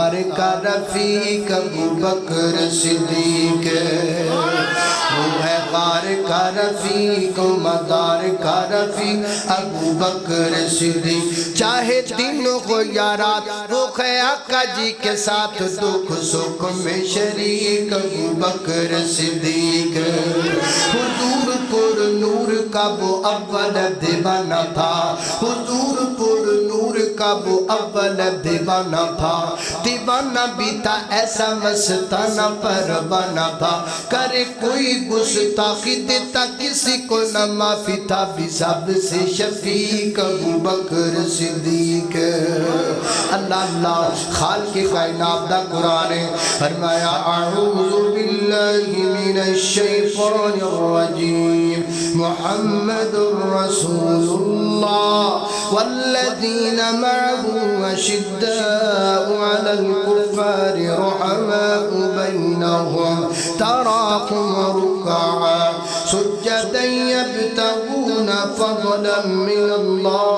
غار کا رفیق ابو بکر صدیق وہ ہے غار کا رفیق مدار کا رفیق ابو بکر صدیق چاہے دن ہو یا رات وہ ہے آقا جی کے ساتھ دکھ سکھ میں شریک ابو بکر صدیق حضور پر نور کا وہ اول دیوانہ تھا حضور پر نور کا وہ اول دیوانہ تھا دیوانہ بھی تھا ایسا مستانہ پروانہ تھا کرے کوئی گستاخی دیتا کسی کو نہ معافی تھا بھی سب سے شفیق ابو بکر صدیق اللہ اللہ خالق کائنات دا قرآن ہے فرمایا اعوذ باللہ من الشیطان الرجیم محمد رسول اللہ والذین معه اشداء علی الکفار رحماء بینہم تراکم رکعا سجدا یبتغون فضلا من اللہ